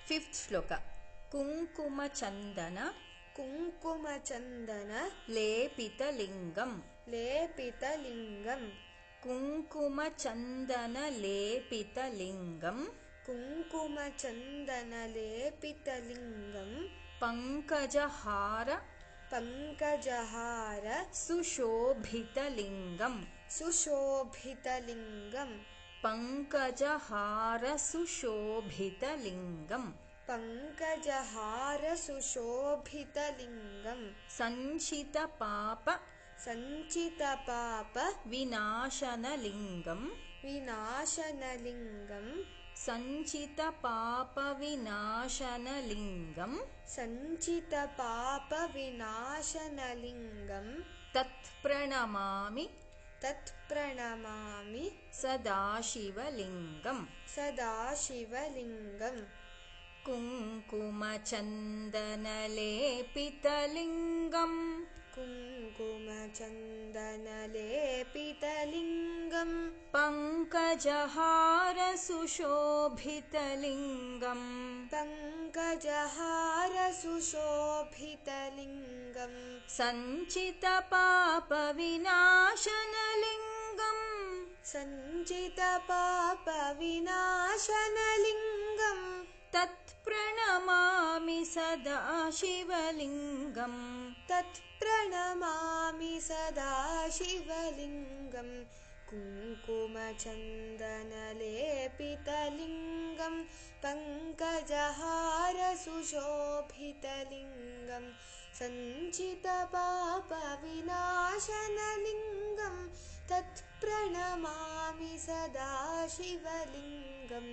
Fifth shloka. Kunkumachandana lepitalingam Kunkumachandana lepitalingam Pankajahara sushobhitalingam Pankajahara sushobhitalingam Sanchita papa vinashanalingam Sanchita papa vinashanalingam Tat pranamami Sadashivalingam Kunkumachandana lepitalingam Pankajahara sushobhitalingam Sanchita papa vinashanalingam Tat pranamami Sadashivalingam Kunkumachandana lepitalingam Pankajahara sushobhitalingam Sanchita papa vinashanalingam Tat pranamami Sadashivalingam